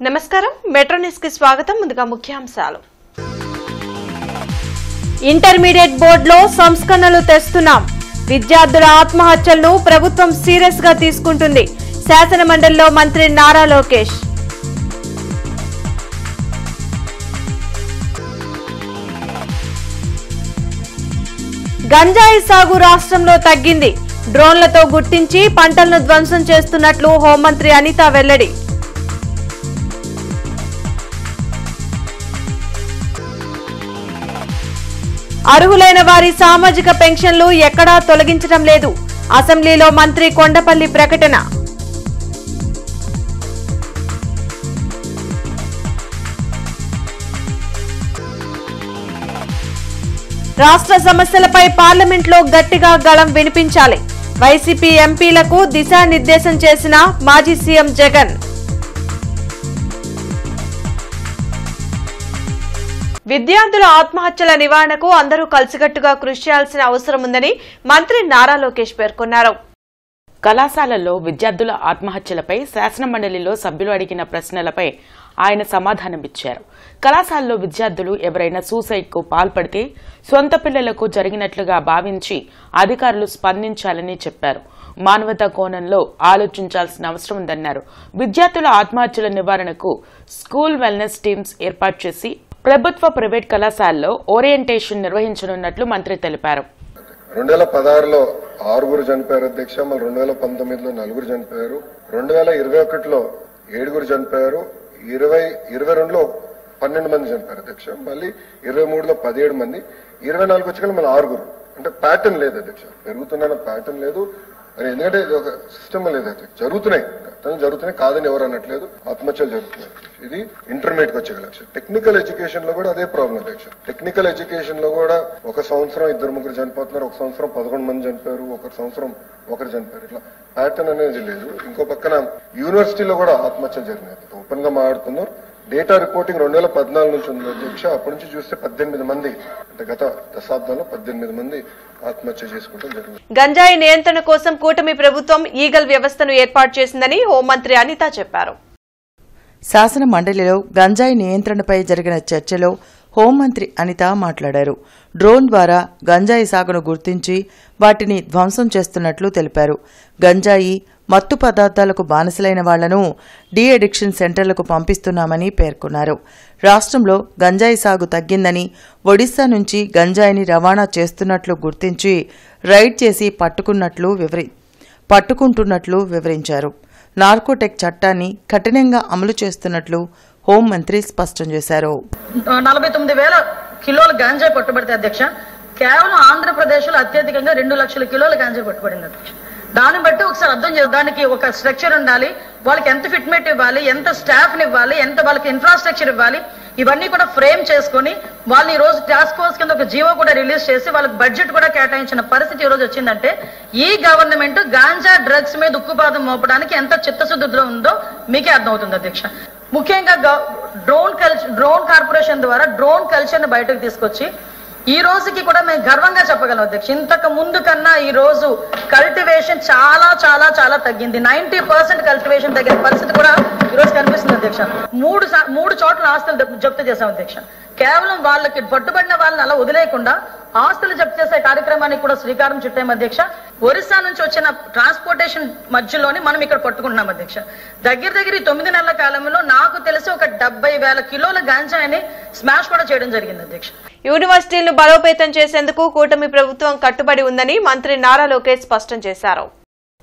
నమస్కారం metro news కి స్వాగతం ముందుగా ముఖ్యాంశాలు ఇంటర్మీడియట్ బోర్డులో సంస్కరణలు తెస్తున్నాం విద్యార్థుల ఆత్మహత్యలను ప్రభుత్వం సీరియస్ గా తీసుకుంటుంది శాసన మండలిలో మంత్రి నారా లోకేష్ గంజాయి సాగు రాష్ట్రంలో తగ్గింది డ్రోన్లతో గుర్తించి పంటలను ధ్వంసం చేస్తున్నట్లు హోంమంత్రి అనిత వెల్లడి అర్హులైన వారి సామాజిక పెన్షన్లు ఎక్కడా తొలగించడం లేదు అసెంబ్లీలో మంత్రి కొండపల్లి ప్రకటన రాష్ట్ర సమస్యలపై పార్లమెంట్లో గట్టిగా గళం వినిపించాలి వైసీపీ ఎంపీలకు దిశానిర్దేశం చేసిన మాజీ సీఎం జగన్ విద్యార్థుల ఆత్మహత్యల నివారణకు అందరూ కలిసికట్టుగా కృషి చేయాల్సిన అవసరం ఉందని మంత్రి నారా లోకేష్ పేర్కొన్నారు. కళాశాలల్లో విద్యార్థుల ఆత్మహత్యలపై శాసన మండలిలో సభ్యులు అడిగిన ప్రశ్నలపై ఆయన సమాధానమిచ్చారు. కళాశాలలో విద్యార్థులు ఎవరైనా సూసైడ్ కు పాల్పడితే సొంత పిల్లలకు జరిగినట్లుగా భావించి అధికారులు స్పందించాలని చెప్పారు. మానవతా కోణంలో ఆలోచించాల్సిన అవసరం ఉందన్నారు. విద్యార్థుల ఆత్మహత్యల నివారణకు స్కూల్ వెల్నెస్ టీమ్స్ ఏర్పాటు చేసి ప్రభుత్వ ప్రైవేట్ కళాశాలలో ఓరియంటేషన్ నిర్వహించనున్నట్లు మంత్రి తెలిపారు. 2016లో 6 చనిపోయారు అధ్యక్ష, మళ్ళీ 2019లో 4 చనిపోయారు, 2021లో 7 చనిపోయారు, 2022లో 12 మంది చనిపోయారు అధ్యక్ష, మళ్ళీ 23లో 17 మంది, 24 వచ్చి మళ్ళీ 6. అంటే ప్యాటర్న్ లేదు అధ్యక్ష, పెరుగుతున్న ప్యాటర్న్ లేదు. ఎందుకంటే ఇది ఒక సిస్టమ్ లేదు అధ్యక్ష, జరుగుతున్నాయి కాదని ఎవరు అనట్లేదు, ఆత్మహత్యలు జరుగుతున్నాయి. ఇది ఇంటర్మీడియట్ వచ్చే లక్ష్యం. టెక్నికల్ ఎడ్యుకేషన్ లో కూడా అదే ప్రాబ్లం అధ్యక్ష. టెక్నికల్ ఎడ్యుకేషన్ లో కూడా ఒక సంవత్సరం 2-3 చనిపోతున్నారు, ఒక సంవత్సరం 11 మంది చనిపోయారు, ఒక సంవత్సరం 1 చనిపోయారు. ఇట్లా ప్యాటర్న్ అనేది లేదు. ఇంకో పక్కన యూనివర్సిటీలో కూడా ఆత్మహత్యలు జరిగినాయి. ఓపెన్ గా మాట్లాడుతున్నారు. డేటా రిపోర్టింగ్ 2014 నుంచి ఉంది అధ్యక్ష. అప్పటి నుంచి చూస్తే 18 మంది, అంటే గత దశాబ్దంలో 18 మంది ఆత్మహత్య చేసుకోవడం జరిగింది. గంజాయి నియంత్రణ కోసం కూటమి ప్రభుత్వం ఈగల్ వ్యవస్థను ఏర్పాటు చేసిందని హోంమంత్రి అనిత చెప్పారు. శాసన మండలిలో గంజాయి నియంత్రణపై జరిగిన చర్చలో హోంమంత్రి అనిత మాట్లాడారు. డ్రోన్ ద్వారా గంజాయి సాగును గుర్తించి వాటిని ధ్వంసం చేస్తున్నట్లు తెలిపారు. గంజాయి మత్తు పదార్థాలకు బానిసలైన వాళ్లను డీ అడిక్షన్ సెంటర్లకు పంపిస్తున్నామని పేర్కొన్నారు. రాష్ట్రంలో గంజాయి సాగు తగ్గిందని, ఒడిశా నుంచి గంజాయిని రవాణా చేస్తున్నట్లు గుర్తించి రైడ్ చేసి పట్టుకుంటున్నట్లు వివరించారు. నార్కోటెక్ చట్టాన్ని కఠినంగా అమలు చేస్తున్నట్లు హోంమంత్రి స్పష్టం చేశారు. 49,000 కిలోల గాంజాయి పట్టుబడితే అధ్యక్ష, కేవలం ఆంధ్రప్రదేశ్ లో అత్యధికంగా 2 లక్షల కిలోల గాంజాయి పట్టుబడింది అధ్యక్ష. దాన్ని బట్టి ఒకసారి అర్థం చేయాలి, దానికి ఒక స్ట్రక్చర్ ఉండాలి, వాళ్ళకి ఎంత ఫిట్మెంట్ ఇవ్వాలి, ఎంత స్టాఫ్ ని ఇవ్వాలి, ఎంత వాళ్ళకి ఇన్ఫ్రాస్ట్రక్చర్ ఇవ్వాలి, ఇవన్నీ కూడా ఫ్రేమ్ చేసుకుని వాళ్ళు ఈ రోజు టాస్క్ ఫోర్స్ కింద ఒక జీవో కూడా రిలీజ్ చేసి వాళ్ళకి బడ్జెట్ కూడా కేటాయించిన పరిస్థితి ఈ రోజు వచ్చిందంటే ఈ గవర్నమెంట్ గాంజా డ్రగ్స్ మీద ఉక్కుపాదం మోపడానికి ఎంత చిత్తశుద్ధిలో ఉందో మీకే అర్థమవుతుంది అధ్యక్ష. ముఖ్యంగా డ్రోన్ కార్పొరేషన్ ద్వారా డ్రోన్ కల్చర్ ని బయటకు తీసుకొచ్చి ఈ రోజుకి కూడా మేము గర్వంగా చెప్పగలం అధ్యక్ష, ఇంతకు ముందు కన్నా ఈ రోజు కల్టివేషన్ చాలా చాలా చాలా తగ్గింది. 90% కల్టివేషన్ తగ్గిన పరిస్థితి కూడా ఈ రోజు కనిపిస్తుంది అధ్యక్ష. 3 చోట్ల ఆస్తులు జప్తు చేశాం అధ్యక్ష. కేవలం వాళ్ళకి పట్టుబడిన వాళ్ళని అలా వదిలేయకుండా ఆస్తులు జప్తు చేసే కార్యక్రమానికి కూడా శ్రీకారం చుట్టాం అధ్యక్ష. ఒరిస్సా నుంచి వచ్చిన ట్రాన్స్పోర్టేషన్ మధ్యలోని మనం ఇక్కడ పట్టుకుంటున్నాం అధ్యక్ష. దగ్గర 9 నెలల కాలంలో నాకు తెలిసి ఒక 70,000 కిలోల గాంజాయిని స్మాష్ కూడా చేయడం జరిగింది అధ్యక్ష. యూనివర్సిటీలను బలోపేతం చేసేందుకు కూటమి ప్రభుత్వం కట్టుబడి ఉందని మంత్రి నారా లోకేష్ స్పష్టం చేశారు.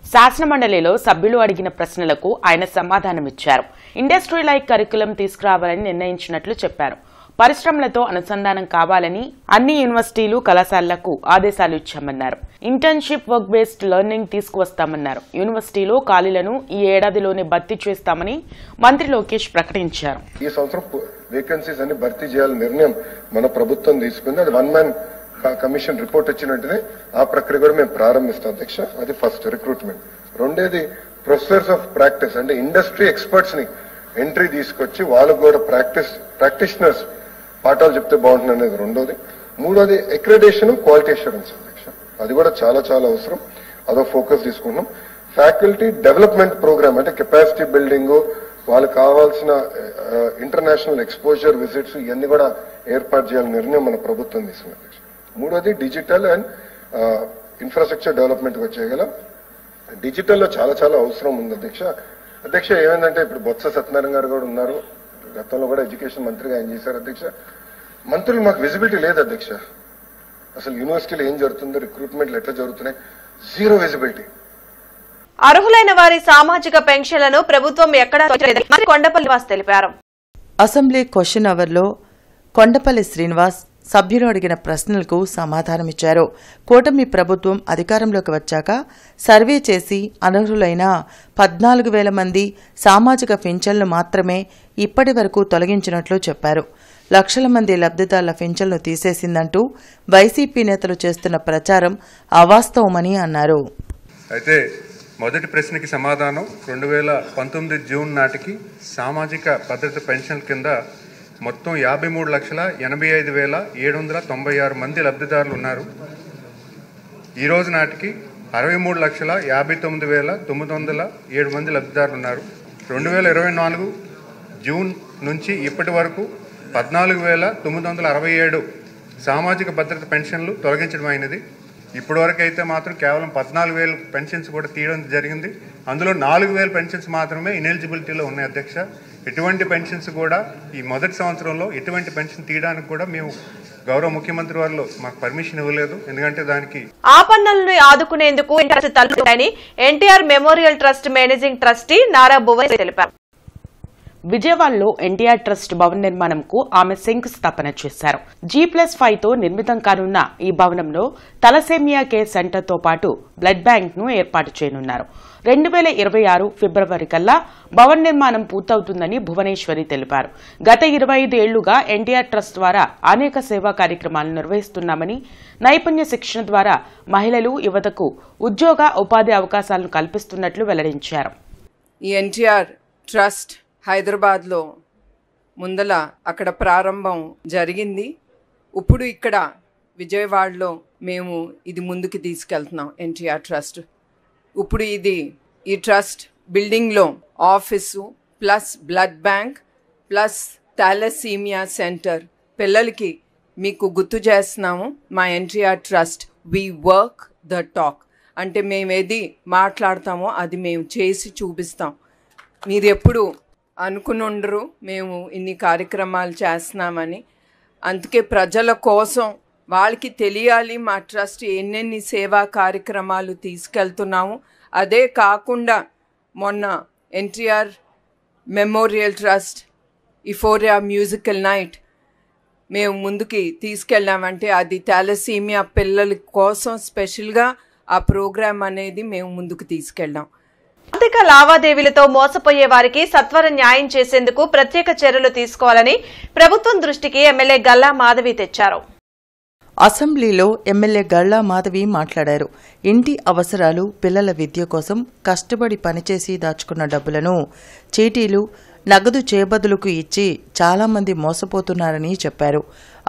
శాసన మండలిలో సభ్యులు అడిగిన ప్రశ్నలకు ఆయన సమాధానమిచ్చారు. ఇండస్ట్రీ లైక్ కరికులం తీసుకురావాలని నిర్ణయించినట్లు చెప్పారు. పరిశ్రమలతో అనుసంధానం కావాలని అన్ని యూనివర్సిటీలు కళాశాలలకు ఆదేశాలు ఇచ్చామన్నారు. ఇంటర్న్షిప్ వర్క్ బేస్డ్ లెర్నింగ్ తీసుకువస్తామన్నారు. యూనివర్సిటీలో ఖాళీలను ఈ ఏడాదిలోనే భర్తీ చేస్తామని మంత్రి లోకేష్ ప్రకటించారు. ఈ సంవత్సరం వేకెన్సీస్ అన్ని భర్తీ చేయాలని నిర్ణయం మన ప్రభుత్వం తీసుకుంది. అది 1 మ్యాన్ కమిషన్ రిపోర్ట్ వచ్చిన వెంటనే ఆ ప్రక్రియ కూడా మేము ప్రారంభిస్తాం అధ్యక్ష. అది ఫస్ట్ రిక్రూట్మెంట్. రెండేది ప్రొఫెసర్స్ ఆఫ్ ప్రాక్టీస్, అంటే ఇండస్ట్రీ ఎక్స్పర్ట్స్ ని ఎంట్రీ తీసుకొచ్చి వాళ్ళకు కూడా ప్రాక్టీషనర్స్ పాఠాలు చెప్తే బాగుంటుంది అనేది రెండోది. మూడోది అక్రెడిటేషన్, క్వాలిటీ అష్యూరెన్స్ అధ్యక్ష, అది కూడా చాలా చాలా అవసరం. అదో ఫోకస్ తీసుకుంటున్నాం. ఫ్యాకల్టీ డెవలప్మెంట్ ప్రోగ్రామ్, అంటే కెపాసిటీ బిల్డింగ్, వాళ్ళకి కావాల్సిన ఇంటర్నేషనల్ ఎక్స్పోజర్ విజిట్స్ ఇవన్నీ కూడా ఏర్పాటు చేయాలని నిర్ణయం మన ప్రభుత్వం తీసుకుంది అధ్యక్ష. మూడోది డిజిటల్ అండ్ ఇన్ఫ్రాస్ట్రక్చర్ డెవలప్మెంట్ వచ్చేయగలం. డిజిటల్లో చాలా చాలా అవసరం ఉంది అధ్యక్ష. ఏమైందంటే ఇప్పుడు బొత్స సత్యనారాయణ గారు కూడా ఉన్నారు, గతంలో కూడా ఎడ్యుకేషన్ మంత్రిగా ఆయన చేశారు అధ్యక్ష. మంత్రులు మాకు విజిబిలిటీ లేదు అధ్యక్ష. అసలు యూనివర్సిటీలో ఏం జరుగుతుందో, రిక్రూట్మెంట్లు ఎట్లా జరుగుతున్నాయి, జీరో విజిబిలిటీ. అర్హులైన వారి సామాజిక పెన్షన్లను ప్రభుత్వం ఎక్కడా మంత్రి కొండపల్లి శ్రీనివాస్ తెలిపారు. అసెంబ్లీ క్వశ్చన్ అవర్లో కొండపల్లి శ్రీనివాస్ సభ్యులు అడిగిన ప్రశ్నలకు సమాధానమిచ్చారు. కూటమి ప్రభుత్వం అధికారంలోకి వచ్చాక సర్వే చేసి అనర్హులైన 14,000 మంది సామాజిక పింఛన్లు మాత్రమే ఇప్పటి వరకు తొలగించినట్లు చెప్పారు. లక్షల మంది లబ్దిదారుల పింఛన్లు తీసేసిందంటూ వైసీపీ నేతలు చేస్తున్న ప్రచారం అవాస్తవమని అన్నారు. అయితే మొదటి ప్రశ్నకి సమాధానం 2019 జూన్ నాటికి సామాజిక భద్రత పెన్షన్ కింద మొత్తం 53,85,796 మంది లబ్ధిదారులు ఉన్నారు. ఈ రోజు నాటికి 63,59,907 మంది లబ్ధిదారులు ఉన్నారు. 2024 జూన్ నుంచి ఇప్పటి వరకు 14,967 సామాజిక భద్రత పెన్షన్లు తొలగించడం అయినది. ఇప్పటి వరకు అయితే మాత్రం కేవలం 14,000 పెన్షన్స్ కూడా తీయడం జరిగింది. అందులో 4,000 పెన్షన్స్ మాత్రమే ఇనెలిజిబిలిటీలో ఉన్నాయి అధ్యక్ష. ఎటువంటి పెన్షన్స్ కూడా ఈ మొదటి సంవత్సరంలో ఎటువంటి పెన్షన్ తీయడానికి కూడా మేము గౌరవ ముఖ్యమంత్రి వారు మాకు పర్మిషన్ ఇవ్వలేదు. ఎందుకంటే దానికి ఆపన్నులను ఆదుకునేందుకు NTR memorial trust managing trustee Nara Bhuvaneswari తెలిపారు. విజయవాడలో ఎన్టీఆర్ ట్రస్ట్ భవన నిర్మాణంకు ఆమె శంకుస్థాపన చేశారు. G+5తో నిర్మితం కానున్న ఈ భవనంలో తలసేమియా కేర్ సెంటర్తో పాటు బ్లడ్ బ్యాంక్ ను ఏర్పాటు చేయనున్నారు. 2026 ఫిబ్రవరి కల్లా భవన నిర్మాణం పూర్తవుతుందని భువనేశ్వరి తెలిపారు. గత 25 ఏళ్లుగా ఎన్టీఆర్ ట్రస్ట్ ద్వారా అనేక సేవా కార్యక్రమాలు నిర్వహిస్తున్నామని, నైపుణ్య శిక్షణ ద్వారా మహిళలు, యువతకు ఉద్యోగ ఉపాధి అవకాశాలను కల్పిస్తున్నట్లు వెల్లడించారు. ఈ ఎన్టీఆర్ ట్రస్ట్ హైదరాబాద్లో ముందల అక్కడ ప్రారంభం జరిగింది. ఇప్పుడు ఇక్కడ విజయవాడలో మేము ఇది ముందుకు తీసుకెళ్తున్నాం. ఎన్టీఆర్ ట్రస్ట్ ఇప్పుడు ఈ ట్రస్ట్ బిల్డింగ్లో office plus blood bank plus thalassaemia centre పిల్లలకి మీకు గుర్తు చేస్తున్నాము. మా NTR trust we work the talk అంటే మేము ఏది మాట్లాడతామో అది మేము చేసి చూపిస్తాం. మీరు ఎప్పుడు అనుకుని ఉండరు మేము ఇన్ని కార్యక్రమాలు చేస్తున్నామని. అందుకే ప్రజల కోసం వాళ్ళకి తెలియాలి మా ట్రస్ట్ ఎన్నెన్ని సేవా కార్యక్రమాలు తీసుకెళ్తున్నాము. అదే కాకుండా మొన్న NTR memorial trust euphoria musical night మేము ముందుకి తీసుకెళ్ళామంటే అది థాలసీమియా పిల్లల కోసం స్పెషల్గా ఆ ప్రోగ్రామ్ అనేది మేము ముందుకు తీసుకెళ్ళాం. ఆర్థిక లావాదేవీలతో మోసపోయే వారికి సత్వర న్యాయం చేసేందుకు ప్రత్యేక చర్యలు తీసుకోవాలని ప్రభుత్వం దృష్టికి ఎమ్మెల్యే గల్లా మాధవి తెచ్చారు. అసెంబ్లీలో ఎమ్మెల్యే గల్లా మాధవి మాట్లాడారు. ఇంటి అవసరాలు, పిల్లల విద్య కోసం కష్టపడి పనిచేసి దాచుకున్న డబ్బులను చీటీలు, నగదు చేబదులకు ఇచ్చి చాలామంది మోసపోతున్నారని చెప్పారు.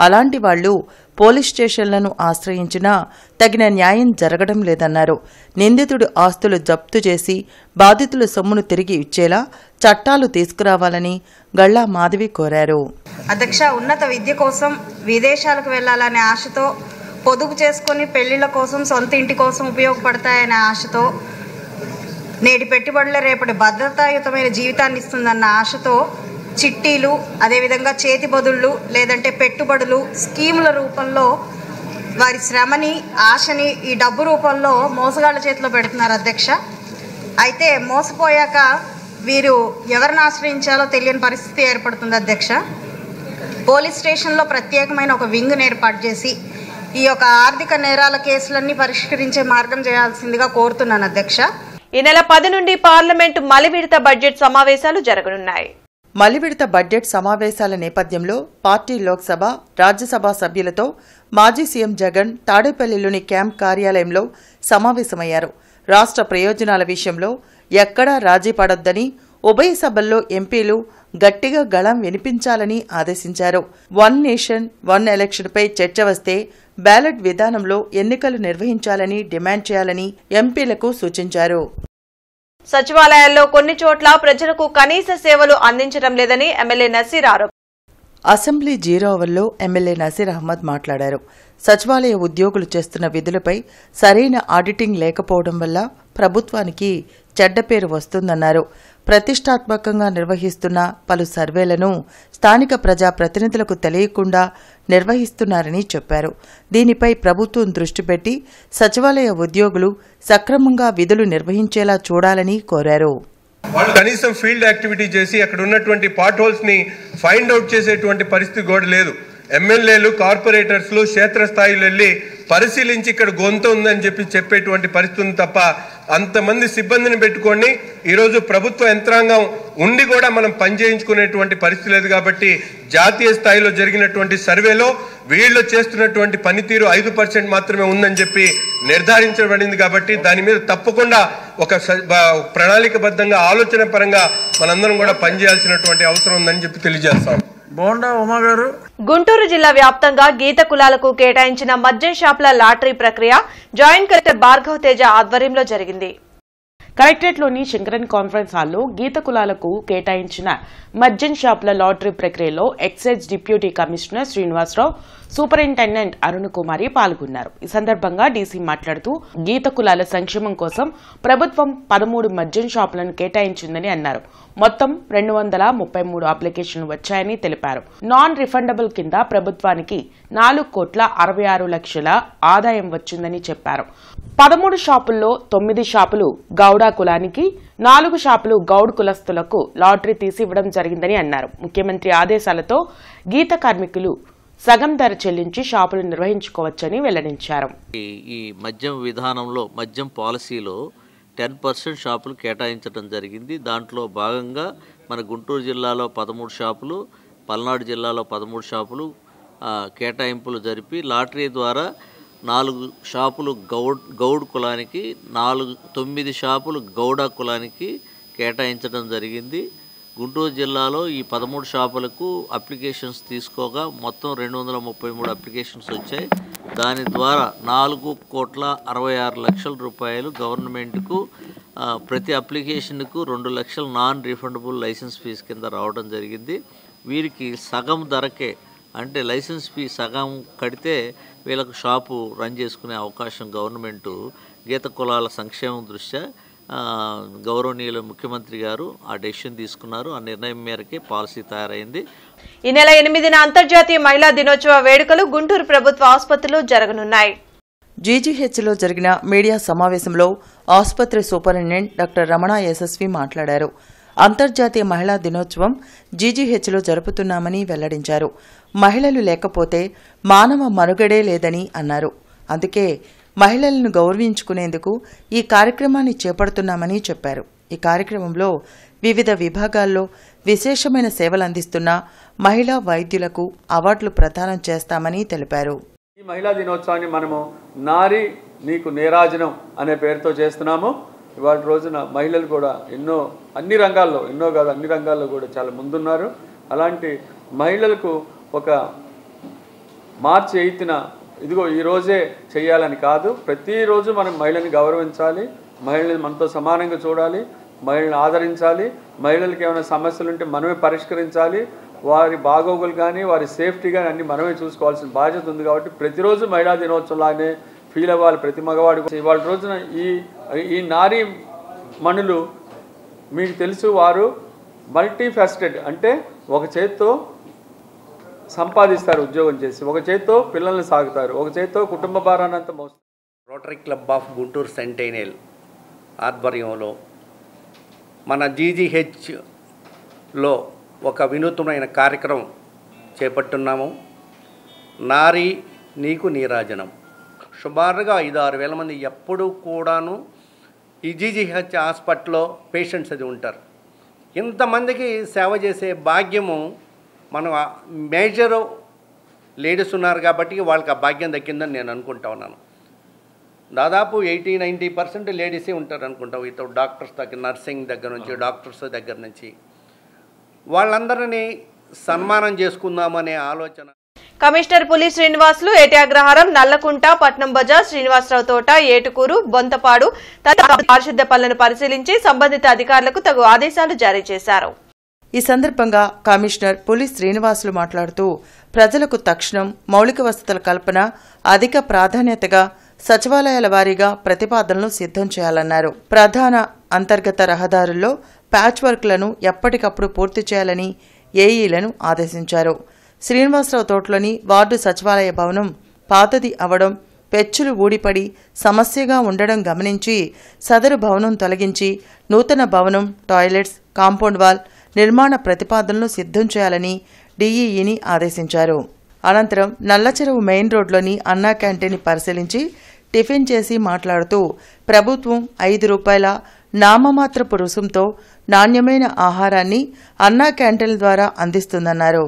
అలాంటి వాళ్లు పోలీస్ స్టేషన్లను ఆశ్రయించినా తగిన న్యాయం జరగడం లేదన్నారు. నిందితుడు ఆస్తులు జప్తు చేసి బాధితుల సొమ్మును తిరిగి ఇచ్చేలా చట్టాలు తీసుకురావాలని గల్లా మాధవి కోరారు. అధ్యక్ష, ఉన్నత విద్య కోసం విదేశాలకు వెళ్లాలనే ఆశతో, పొదుపు చేసుకుని పెళ్లిళ్ల కోసం, సొంత ఇంటి కోసం ఉపయోగపడతాయనే ఆశతో, నేటి పెట్టుబడులే రేపటి భద్రతాయుతమైన జీవితాన్ని ఇస్తుందన్న ఆశతో చిట్టీలు, అదేవిధంగా చేతి బదుళ్ళు లేదంటే పెట్టుబడులు, స్కీముల రూపంలో వారి శ్రమని, ఆశని ఈ డబ్బు రూపంలో మోసగాళ్ల చేతిలో పెడుతున్నారు అధ్యక్ష. అయితే మోసపోయాక వీరు ఎవరిని ఆశ్రయించాలో తెలియని పరిస్థితి ఏర్పడుతుంది అధ్యక్ష. పోలీస్ స్టేషన్లో ప్రత్యేకమైన ఒక వింగ్ను ఏర్పాటు చేసి ఈ యొక్క ఆర్థిక నేరాల కేసులన్నీ పరిష్కరించే మార్గం చేయాల్సిందిగా కోరుతున్నాను అధ్యక్ష. ఈ నెల 10 నుండి పార్లమెంటు మలివిడత బడ్జెట్ సమావేశాలు జరగనున్నాయి. మలివిడత బడ్జెట్ సమావేశాల నేపథ్యంలో పార్టీ లోక్సభ, రాజ్యసభ సభ్యులతో మాజీ సీఎం జగన్ తాడేపల్లిలోని క్యాంప్ కార్యాలయంలో సమావేశమయ్యారు. రాష్ట్ర ప్రయోజనాల విషయంలో ఎక్కడా రాజీ పడొద్దని, ఉభయ సభల్లో ఎంపీలు గట్టిగా గళం వినిపించాలని ఆదేశించారు. 1 నేషన్ 1 ఎలక్షన్పై చర్చ వస్తే బ్యాలెట్ విధానంలో ఎన్నికలు నిర్వహించాలని డిమాండ్ చేయాలని ఎంపీలకు సూచించారు. సచివాలయాల్లో కొన్ని చోట్ల ప్రజలకు కనీస సేవలు అందించడం లేదని ఎమ్మెల్యే నసీర్ ఆరోపించారు. అసెంబ్లీ జీరోవల్లో ఎమ్మెల్యే నసీర్ అహ్మద్ మాట్లాడారు. సచివాలయ ఉద్యోగులు చేస్తున్న విధులపై సరైన ఆడిటింగ్ లేకపోవడం వల్ల ప్రభుత్వానికి చెడ్డ పేరు వస్తుందన్నారు. ప్రతిష్టాత్మకంగా నిర్వహిస్తున్న పలు సర్వేలను స్థానిక ప్రజా ప్రతినిధులకు తెలియకుండా నిర్వహిస్తున్నారని చెప్పారు. దీనిపై ప్రభుత్వం దృష్టి పెట్టి సచివాలయ ఉద్యోగులు సక్రమంగా విధులు నిర్వహించేలా చూడాలని కోరారు. వాళ్ళు కనీసం ఫీల్డ్ యాక్టివిటీ చేసి అక్కడ ఉన్నటువంటి పాట్ హోల్స్ ని ఫైండ్ అవుట్ చేసేటువంటి పరిస్థితి కూడా లేదు. ఎమ్మెల్యేలు, కార్పొరేటర్స్లు క్షేత్రస్థాయిలో వెళ్ళి పరిశీలించి ఇక్కడ గొంతు ఉందని చెప్పేటువంటి పరిస్థితి తప్ప అంతమంది సిబ్బందిని పెట్టుకొని ఈరోజు ప్రభుత్వ యంత్రాంగం ఉండి కూడా మనం పనిచేయించుకునేటువంటి పరిస్థితి లేదు. కాబట్టి జాతీయ స్థాయిలో జరిగినటువంటి సర్వేలో వీళ్ళు చేస్తున్నటువంటి పనితీరు 5% మాత్రమే ఉందని చెప్పి నిర్ధారించబడింది. కాబట్టి దాని మీద తప్పకుండా ఒక ప్రణాళికబద్ధంగా ఆలోచన పరంగా మనందరం కూడా పనిచేయాల్సినటువంటి అవసరం ఉందని చెప్పి తెలియజేస్తాం. గుంటూరు జిల్లా వ్యాప్తంగా గీత కులాలకు కేటాయించిన మద్యం షాపుల లాటరీ ప్రక్రియ జాయింట్ కలెక్టర్ భార్గవ్ తేజ ఆధ్వర్యంలో జరిగింది. కలెక్టరేట్లోని శంకరన్ కాన్ఫరెన్స్ హాల్లో గీత కులాలకు కేటాయించిన మద్యం షాపుల లాటరీ ప్రక్రియలో excise deputy commissioner Srinivasarao, superintendent Arun Kumari పాల్గొన్నారు. ఈ సందర్భంగా డీసీ మాట్లాడుతూ గీత కులాల సంక్షేమం కోసం ప్రభుత్వం 13 మద్యం షాపులను కేటాయించిందని అన్నారు. మొత్తం 233 అప్లికేషన్లు వచ్చాయని తెలిపారు. నాన్ రిఫండబుల్ కింద ప్రభుత్వానికి 4,66,00,000 ఆదాయం వచ్చిందని చెప్పారు. 13 షాపుల్లో 9 షాపులు గౌడ కులానికి, 4 షాపులు గౌడ్ కులస్తులకు లాటరీ తీసివ్వడం జరిగిందని అన్నారు. ముఖ్యమంత్రి ఆదేశాలతో గీత కార్మికులు సగం ధర చెల్లించి షాపులు నిర్వహించుకోవచ్చని వెల్లడించారు. ఈ మద్యం విధానంలో, మద్యం పాలసీలో 10% షాపులు కేటాయించడం జరిగింది. దాంట్లో భాగంగా మన గుంటూరు జిల్లాలో 13 షాపులు, పల్నాడు జిల్లాలో 13 షాపులు కేటాయింపులు జరిపి లాటరీ ద్వారా 4 షాపులు గౌడ్ కులానికి, 9 షాపులు గౌడ కులానికి కేటాయించడం జరిగింది. గుంటూరు జిల్లాలో ఈ 13 షాపులకు అప్లికేషన్స్ తీసుకోగా మొత్తం 233 అప్లికేషన్స్ వచ్చాయి. దాని ద్వారా 4,66,00,000 రూపాయలు గవర్నమెంట్కు ప్రతి అప్లికేషన్కు 2 లక్షల నాన్ రిఫండబుల్ లైసెన్స్ ఫీజు కింద రావడం జరిగింది. వీరికి సగం ధరకే, అంటే లైసెన్స్ ఫీ సగం కడితే వీళ్ళకు షాపు రన్ చేసుకునే అవకాశం గవర్నమెంటు గీత కులాల సంక్షేమం దృష్ట్యా గౌరవనీయులు ముఖ్యమంత్రి గారు ఆ డెసిషన్ తీసుకున్నారు. ఆ నిర్ణయం మేరకే పాలసీ తయారైంది. ఈ నెల 8న అంతర్జాతీయ మహిళా దినోత్సవ వేడుకలు గుంటూరు ప్రభుత్వ ఆసుపత్రిలో జరగనున్నాయి. జీజీహెచ్లో జరిగిన మీడియా సమావేశంలో ఆసుపత్రి సూపరింటెండెంట్ డాక్టర్ రమణ యశస్వి మాట్లాడారు. అంతర్జాతీయ మహిళా దినోత్సవం జీజీహెచ్లో జరుపుతున్నామని వెల్లడించారు. మహిళలు లేకపోతే మానవ మనుగడే లేదని అన్నారు. అందుకే మహిళలను గౌరవించుకునేందుకు ఈ కార్యక్రమాన్ని చేపడుతున్నామని చెప్పారు. ఈ కార్యక్రమంలో వివిధ విభాగాల్లో విశేషమైన సేవలు అందిస్తున్న మహిళా వైద్యులకు అవార్డులు ప్రదానం చేస్తామని తెలిపారు. ఈ మహిళా దినోత్సవాన్ని మనము నారీ నీకు నీరాజనం అనే పేరుతో చేస్తున్నాము. ఇవాళ రోజున మహిళలు కూడా అన్ని రంగాల్లో కూడా చాలా ముందున్నారు. అలాంటి మహిళలకు ఒక మార్చి 8న ఇదిగో ఈరోజే చేయాలని కాదు, ప్రతిరోజు మనం మహిళని గౌరవించాలి, మహిళని మనతో సమానంగా చూడాలి, మహిళని ఆదరించాలి, మహిళలకి ఏమైనా సమస్యలు ఉంటే మనమే పరిష్కరించాలి, వారి బాగోగులు కానీ వారి సేఫ్టీ కానీ అన్ని మనమే చూసుకోవాల్సిన బాధ్యత ఉంది. కాబట్టి ప్రతిరోజు మహిళా దినోత్సవంలానే ఫీల్ అవ్వాలి ప్రతి మగవాడు. ఇవాళ రోజున ఈ నారీ మణులు మీకు తెలుసు, వారు మల్టీఫెస్టెడ్, అంటే ఒక చేత్తో సంపాదిస్తారు ఉద్యోగం చేసి, ఒక చేత్తో పిల్లల్ని సాగుతారు, ఒక చేత్తో కుటుంబ భారాన్నంతా మోస్తారు. రోటరీ క్లబ్ ఆఫ్ గుంటూరు సెంటైనల్ ఆధ్వర్యంలో మన జీజీహెచ్లో ఒక వినూత్నమైన కార్యక్రమం చేపట్టున్నాము. నారీ నీకు నీరాజనం. సుమారుగా 5-6 వేల మంది ఎప్పుడూ కూడాను ఈ జీజీహెచ్ హాస్పిటల్లో పేషెంట్స్ అది ఉంటారు. ఇంతమందికి సేవ చేసే భాగ్యము మనం మేజర్ లేడీస్ ఉన్నారు కాబట్టి వాళ్ళకి ఆ భాగ్యం దక్కిందని నేను అనుకుంటా ఉన్నాను. దాదాపు 80-90% లేడీసే ఉంటారు అనుకుంటాం. వితౌట్ డాక్టర్స్ దగ్గర, నర్సింగ్ దగ్గర నుంచి, డాక్టర్స్ దగ్గర నుంచి వాళ్ళందరినీ సన్మానం చేసుకుందామనే ఆలోచన. కమిషనర్ పులి శ్రీనివాసులు ఏటాగ్రహారం, నల్లకుంట, పట్నం బజార్, శ్రీనివాసరావు తోట, ఏటుకూరు, బొంతపాడు తదితర పారిశుద్ధ్య పనులను పరిశీలించి సంబంధిత అధికారులకు తగు ఆదేశాలు జారీ చేశారు. ఈ సందర్భంగా కమిషనర్ పులి శ్రీనివాసులు మాట్లాడుతూ ప్రజలకు తక్షణం మౌలిక వసతుల కల్పన అధిక ప్రాధాన్యతగా సచివాలయాల వారీగా ప్రతిపాదనలు సిద్ధం చేయాలన్నారు. ప్రధాన అంతర్గత రహదారుల్లో ప్యాచ్ వర్క్లను ఎప్పటికప్పుడు పూర్తి చేయాలని ఏఈలను ఆదేశించారు. శ్రీనివాసరావు తోటలోని వార్డు సచివాలయ భవనం పాతది అవడం, పెచ్చులు ఊడిపడి సమస్యగా ఉండడం గమనించి సదరు భవనం తొలగించి నూతన భవనం, టాయిలెట్స్, కాంపౌండ్ వాల్ నిర్మాణ ప్రతిపాదనలు సిద్ధం చేయాలని డీఈఈని ఆదేశించారు. అనంతరం నల్లచెరువు మెయిన్ రోడ్లోని అన్నా క్యాంటీన్ పరిశీలించి టిఫిన్ చేసి మాట్లాడుతూ ప్రభుత్వం ₹5 నామమాత్రపు రుసుంతో నాణ్యమైన ఆహారాన్ని అన్నా క్యాంటీన్ల ద్వారా అందిస్తుందన్నారు.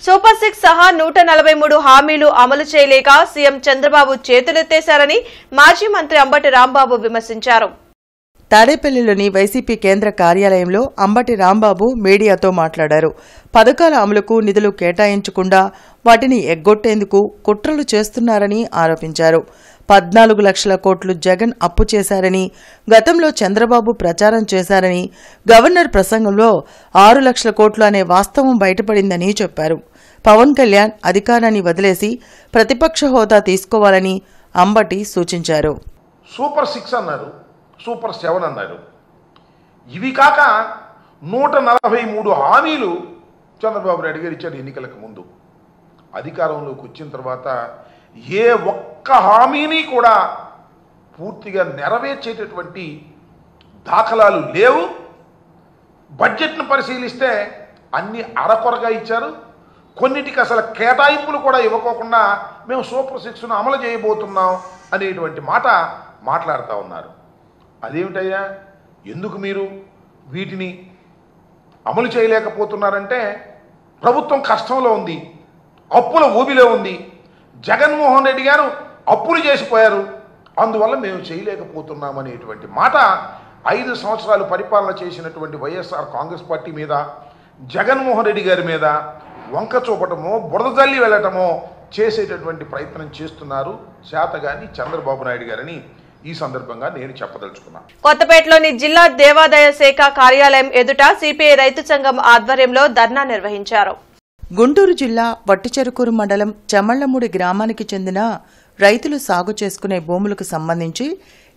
సూపర్ 6 సహా 143 హామీలు అమలు చేయలేక సీఎం చంద్రబాబు చేతులెత్తేశారని మాజీ మంత్రి అంబటి రాంబాబు విమర్శించారు. తాడేపల్లిలోని వైసీపీ కేంద్ర కార్యాలయంలో అంబటి రాంబాబు మీడియాతో మాట్లాడారు. పథకాల అమలుకు నిధులు కేటాయించకుండా వాటిని ఎగ్గొట్టేందుకు కుట్రలు చేస్తున్నారని ఆరోపించారు. 14 లక్షల కోట్లు జగన్ అప్పు చేశారని, గతంలో చంద్రబాబు ప్రచారం చేశారని, గవర్నర్ ప్రసంగంలో 6 లక్షల కోట్లు అనే వాస్తవం బయటపడిందని చెప్పారు. పవన్ కళ్యాణ్ అధికారాన్ని వదిలేసి ప్రతిపక్ష హోదా తీసుకోవాలని అంబటి సూచించారు. సూపర్ 6 అన్నారు, సూపర్ 7 అన్నారు. ఇవి కాక 143 హామీలు చంద్రబాబు నాయుడు గారు ఇచ్చారు ఎన్నికలకు ముందు. అధికారంలోకి వచ్చిన తర్వాత ఏ ఒక్క హామీని కూడా పూర్తిగా నెరవేర్చేటటువంటి దాఖలాలు లేవు. బడ్జెట్ను పరిశీలిస్తే అన్ని అరకొరగా ఇచ్చారు. కొన్నిటికి అసలు కేటాయింపులు కూడా ఇవ్వకోకుండా మేము సూపర్ 6ను అమలు చేయబోతున్నాం అనేటువంటి మాట మాట్లాడుతూ ఉన్నారు. అదేమిటయ్యా, ఎందుకు మీరు వీటిని అమలు చేయలేకపోతున్నారంటే ప్రభుత్వం కష్టంలో ఉంది, అప్పుల ఊబిలో ఉంది. జగన్మోహన్ రెడ్డి గారు అప్పులు చేసిపోయారు, అందువల్ల మేము చేయలేకపోతున్నామనేటువంటి మాట 5 సంవత్సరాలు పరిపాలన చేసినటువంటి వైఎస్ఆర్ కాంగ్రెస్ పార్టీ మీద, జగన్మోహన్ రెడ్డి గారి మీద వంక చూపటమో బురద జల్లి వెళ్ళటమో చేసేటటువంటి ప్రయత్నం చేస్తున్నారు చేతగాని చంద్రబాబు నాయుడు గారని ఈ సందర్భంగా నేను చెప్పదలుచుకున్నాను. కొత్తపేటలోని జిల్లా దేవాదాయ శాఖ కార్యాలయం ఎదుట సిపిఐ రైతు సంఘం ఆధ్వర్యంలో ధర్నా నిర్వహించారు. గుంటూరు జిల్లా వట్టిచెరుకూరు మండలం చెమళ్లమూడి గ్రామానికి చెందిన రైతులు సాగు చేసుకునే భూములకు సంబంధించి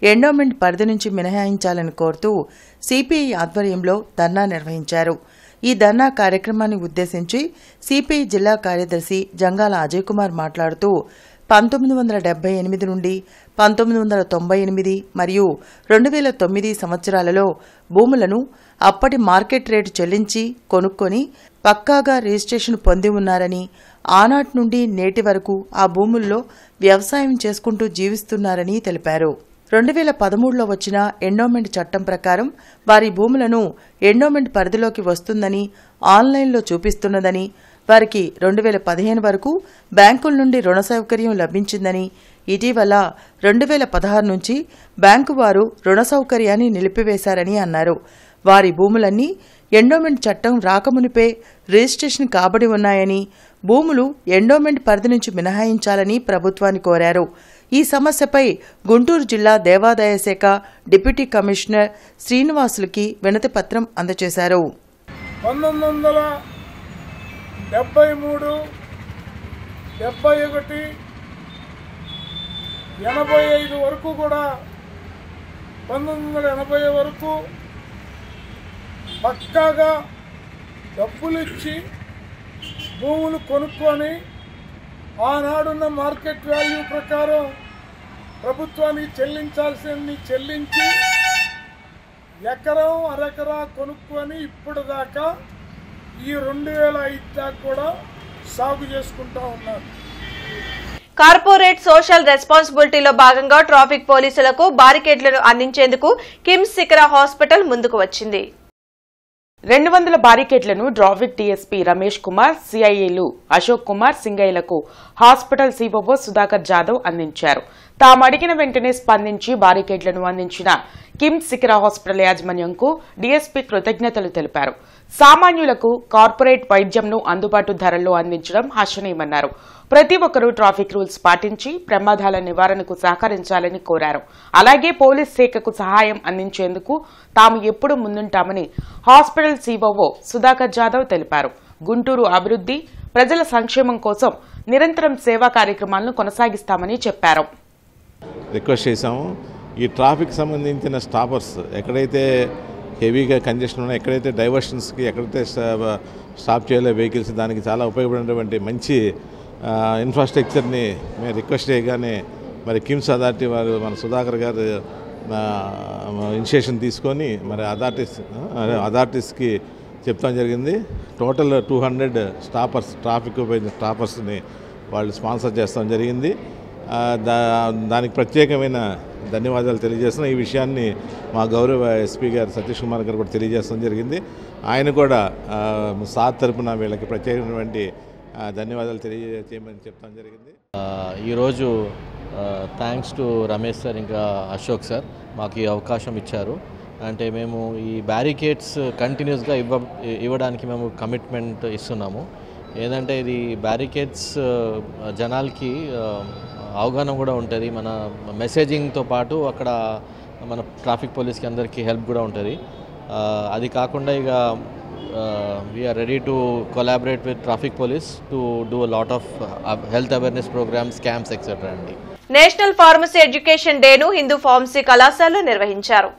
ఎండోమెంట్ పరిధి నుంచి మినహాయించాలని కోరుతూ సిపిఐ ఆధ్వర్యంలో ధర్నా నిర్వహించారు. ఈ ధర్నా కార్యక్రమాన్ని ఉద్దేశించి సిపిఐ జిల్లా కార్యదర్శి జంగాల అజయ్ కుమార్ మాట్లాడుతూ 1978 నుండి 1998 మరియు 2009 సంవత్సరాలలో భూములను అప్పటి మార్కెట్ రేటు చెల్లించి కొనుక్కొని పక్కాగా రిజిస్ట్రేషన్ పొంది ఉన్నారని, ఆనాటి నుండి నేటి వరకు ఆ భూముల్లో వ్యవసాయం చేసుకుంటూ జీవిస్తున్నారని తెలిపారు. 2013లో వచ్చిన ఎండోమెంట్ చట్టం ప్రకారం వారి భూములను ఎండోమెంట్ పరిధిలోకి వస్తుందని ఆన్లైన్లో చూపిస్తున్నదని, వారికి 2015 వరకు బ్యాంకుల నుండి రుణ సౌకర్యం లభించిందని, ఇటీవల 2016 నుంచి బ్యాంకు వారు రుణ సౌకర్యాన్ని నిలిపివేశారని అన్నారు. వారి భూములన్నీ ఎండోమెంట్ చట్టం రాకమునిపే రిజిస్ట్రేషన్ కాబడి ఉన్నాయని, భూములు ఎండోమెంట్ పరిధి నుంచి మినహాయించాలని ప్రభుత్వాన్ని కోరారు. ఈ సమస్యపై గుంటూరు జిల్లా దేవాదాయ శాఖ డిప్యూటీ కమిషనర్ శ్రీనివాసులకి వినతి పత్రం అందజేశారు. 1973, 71, 85 వరకు కూడా 1980 వరకు పక్కాగా డబ్బులు ఇచ్చి భూములు కొనుక్కొని ఆనాడున్న మార్కెట్ వాల్యూ ప్రకారం ప్రభుత్వానికి చెల్లించాల్సింది చెల్లించి ఎకరం అరెకరా కొనుక్కొని ఇప్పటిదాకా ఈ 2005 దాకా కూడా సాగు చేసుకుంటా ఉన్నారు. కార్పొరేట్ సోషల్ రెస్పాన్సిబిలిటీలో భాగంగా ట్రాఫిక్ పోలీసులకు బారికేడ్లను అందించేందుకు కిమ్స్ శిఖర హాస్పిటల్ ముందుకు వచ్చింది. 200 బారికేడ్లను ట్రాఫిక్ డీఎస్పీ రమేష్ కుమార్, సిఐఏలు అశోక్ కుమార్, సింగయ్యలకు హాస్పిటల్ సిఓఓ సుధాకర్ జాదవ్ అందించారు. తాము అడిగిన వెంటనే స్పందించి బారికేడ్లను అందించిన కిమ్స్ సికిరా హాస్పిటల్ యాజమాన్యంకు డీఎస్పీ కృతజ్ఞతలు తెలిపారు. సామాన్యులకు కార్పొరేట్ వైద్యంను అందుబాటు ధరల్లో అందించడం హర్షణీయమన్నారు. ప్రతి ఒక్కరూ ట్రాఫిక్ రూల్స్ పాటించి ప్రమాదాల నివారణకు సహకరించాలని కోరారు. అలాగే పోలీస్ శాఖకు సహాయం అందించేందుకు తాము ఎప్పుడూ ముందుంటామని హాస్పిటల్ సిఓఓ సుధాకర్ జాదవ్ తెలిపారు. గుంటూరు అభివృద్ధి, ప్రజల సంక్షేమం కోసం నిరంతరం సేవా కార్యక్రమాలను కొనసాగిస్తామని చెప్పారు. రిక్వెస్ట్ చేశాము. ఈ ట్రాఫిక్ సంబంధించిన స్టాపర్స్ ఎక్కడైతే హెవీగా కంజెషన్ ఉన్నాయి, ఎక్కడైతే డైవర్షన్స్కి ఎక్కడైతే స్టాప్ చేయలే వెహికల్స్, దానికి చాలా ఉపయోగపడినటువంటి మంచి ఇన్ఫ్రాస్ట్రక్చర్ని మేము రిక్వెస్ట్ చేయగానే మరి కిమ్స్ అథారిటీ వారు మన సుధాకర్ గారు ఇనిషియేషన్ తీసుకొని మరి అథారిటీస్కి చెప్తాం జరిగింది. టోటల్ 200 స్టాపర్స్, ట్రాఫిక్ స్టాపర్స్ని వాళ్ళు స్పాన్సర్ చేస్తాం జరిగింది. దానికి ప్రత్యేకమైన ధన్యవాదాలు తెలియజేస్తున్నాం. ఈ విషయాన్ని మా గౌరవ ఎస్పీ గారు సతీష్ కుమార్ గారు కూడా తెలియజేస్తాం జరిగింది. ఆయన కూడా సాత్ తరపున వీళ్ళకి ప్రత్యేకమైనటువంటి ధన్యవాదాలు తెలియజేయమని చెప్తాం జరిగింది. ఈరోజు థ్యాంక్స్ టు రమేష్ సార్ ఇంకా అశోక్ సార్ మాకు ఈ అవకాశం ఇచ్చారు. అంటే మేము ఈ బ్యారికేడ్స్ కంటిన్యూస్గా ఇవ్వడానికి మేము కమిట్మెంట్ ఇస్తున్నాము. ఏంటంటే ఇది బ్యారికేడ్స్ జనాలకి అవగాహన కూడా ఉంటుంది. మన మెసేజింగ్తో పాటు అక్కడ మన ట్రాఫిక్ పోలీస్కి అందరికీ హెల్ప్ కూడా ఉంటుంది. అది కాకుండా ఇక we're ready to collaborate with traffic police to do a lot of health awareness programmes, camps etcetera అండి. నేషనల్ ఫార్మసీ ఎడ్యుకేషన్ డేను హిందూ ఫార్మసీ కళాశాలలో నిర్వహించారు.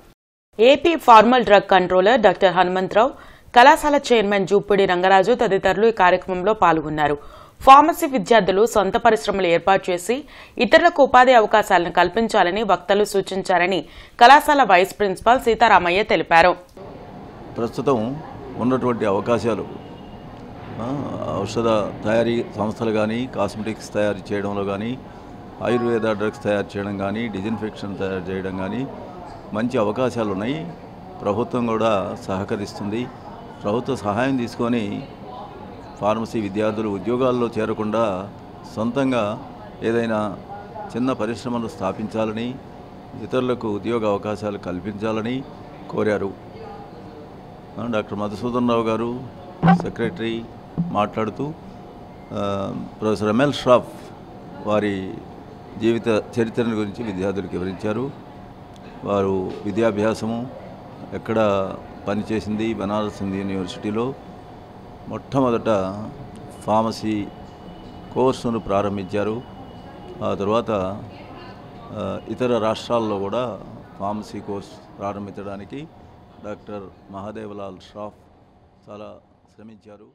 AP formal drug controller doctor Hanumantharao, కళాశాల చైర్మన్ జూపిడి రంగరాజు తదితరులు ఈ కార్యక్రమంలో పాల్గొన్నారు. ఫార్మసీ విద్యార్థులు సొంత పరిశ్రమలు ఏర్పాటు చేసి ఇతరులకు ఉపాధి అవకాశాలను కల్పించాలని వక్తలు సూచించారని కళాశాల వైస్ ప్రిన్సిపాల్ సీతారామయ్య తెలిపారు. ప్రస్తుతం ఉన్నటువంటి అవకాశాలు ఔషధ తయారీ సంస్థలు కానీ, కాస్మెటిక్స్ తయారు చేయడంలో కానీ, ఆయుర్వేద డ్రగ్స్ తయారు చేయడం కానీ, డిజిన్ఫెక్షన్ తయారు చేయడం కానీ మంచి అవకాశాలు ఉన్నాయి. ప్రభుత్వం కూడా సహకరిస్తుంది. ప్రభుత్వ సహాయం తీసుకొని ఫార్మసీ విద్యార్థులు ఉద్యోగాల్లో చేరకుండా సొంతంగా ఏదైనా చిన్న పరిశ్రమను స్థాపించాలని, ఇతరులకు ఉద్యోగ అవకాశాలు కల్పించాలని కోరారు. డాక్టర్ మధుసూదన్ రావు గారు సెక్రటరీ మాట్లాడుతూ ప్రొఫెసర్ ఎంఎల్ ష్రాఫ్ వారి జీవిత చరిత్రను గురించి విద్యార్థులకు వివరించారు. వారు విద్యాభ్యాసము ఎక్కడ పనిచేసింది, బనారస్ హిందూ యూనివర్సిటీలో మొట్టమొదట ఫార్మసీ కోర్సును ప్రారంభించారు. ఆ తర్వాత ఇతర రాష్ట్రాల్లో కూడా ఫార్మసీ కోర్సు ప్రారంభించడానికి డాక్టర్ మహాదేవలాల్ ష్రాఫ్ చాలా శ్రమించారు.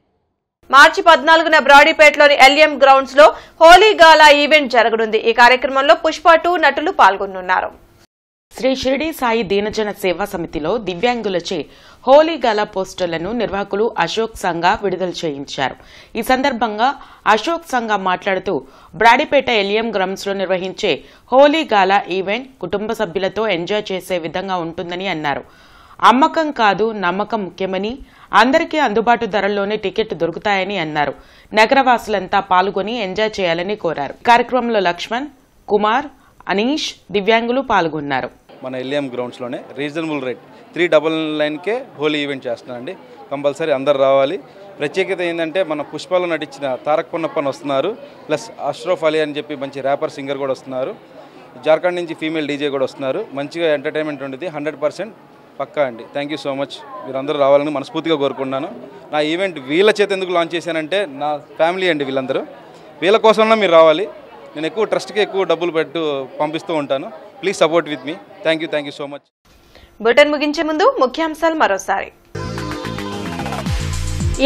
మార్చి 14న బ్రాడీపేటలోని ఎల్ఎం గ్రౌండ్స్ లో హోలీ గాలా ఈవెంట్ జరగనుంది. ఈ కార్యక్రమంలో పుష్ప 2 నటులు పాల్గొనున్నారు. శ్రీ షిరిడి సాయి దీనజన సేవా సమితిలో దివ్యాంగులచే హోలీ గాలా పోస్టర్లను నిర్వాహకులు అశోక్ సంగా విడుదల చేయించారు. ఈ సందర్భంగా అశోక్ సంగా మాట్లాడుతూ బ్రాడీపేట ఎల్ఎం గ్రౌండ్స్ లో నిర్వహించే హోలీ గాలా ఈవెంట్ కుటుంబ సభ్యులతో ఎంజాయ్ చేసే విధంగా ఉంటుందని అన్నారు. అమ్మకం కాదు, నమ్మకం ముఖ్యమని, అందరికీ అందుబాటు ధరల్లోనే టికెట్ దొరుకుతాయని అన్నారు. నగరవాసులంతా పాల్గొని ఎంజాయ్ చేయాలని కోరారు. కార్యక్రమంలో లక్ష్మణ్, కుమార్, అనీష్ దివ్యాంగులు పాల్గొన్నారు. మన ఎల్ఎం గ్రౌండ్స్లోనే రీజనబుల్ రేట్ 399కే హోలీ ఈవెంట్ చేస్తున్నానండి. కంపల్సరీ అందరు రావాలి. ప్రత్యేకత ఏంటంటే మన పుష్పాలు నటించిన తారక్ పొన్నప్పన్ వస్తున్నారు, ప్లస్ అష్రఫ్ అలీ అని చెప్పి మంచి ర్యాపర్ సింగర్ కూడా వస్తున్నారు. జార్ఖండ్ నుంచి ఫీమేల్ డీజే కూడా వస్తున్నారు. మంచిగా ఎంటర్టైన్మెంట్ ఉంటుంది. 100% పక్కా అండి. Thank you so much. మీరందరూ రావాలని మనస్ఫూర్తిగా కోరుకుంటున్నాను. నా ఈవెంట్ వీళ్ళ చేత ఎందుకు లాంచ్ చేశానంటే నా ఫ్యామిలీ అండి వీళ్ళందరూ. వీళ్ళ కోసమన్నా మీరు రావాలి. నేను ఎక్కువ ట్రస్ట్కి ఎక్కువ డబ్బులు పంపిస్తూ ఉంటాను. Please support with me. Thank you so much. Bulletin ముగించే ముందు ముఖ్యాంశాలు మరోసారి.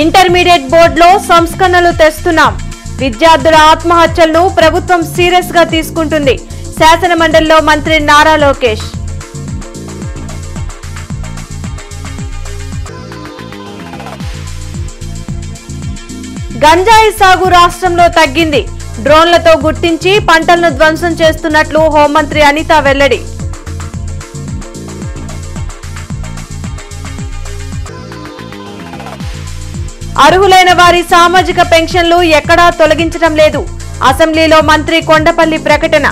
ఇంటర్మీడియట్ బోర్డులో సంస్కరణలు తెస్తున్నాం. విద్యార్థుల ఆత్మహత్యలను ప్రభుత్వం సీరియస్ గా తీసుకుంటుంది. శాసన మండలిలో మంత్రి నారా లోకేష్. గంజాయి సాగు రాష్ట్రంలో తగ్గింది. డ్రోన్లతో గుర్తించి పంటలను ధ్వంసం చేస్తున్నట్లు హోంమంత్రి అనిత వెల్లడి. అర్హులైన వారి సామాజిక పెన్షన్లు ఎక్కడా తొలగించడం లేదు. అసెంబ్లీలో మంత్రి కొండపల్లి ప్రకటన.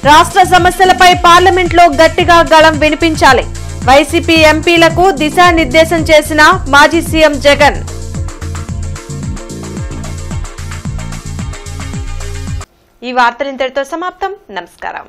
రాష్ట్ర సమస్యలపై పార్లమెంట్లో గట్టిగా గళం వినిపించాలి. వైసీపీ ఎంపీలకు దిశానిర్దేశం చేసిన మాజీ సీఎం జగన్. ఈ వార్తలు ఇంతటితో సమాప్తం. నమస్కారం.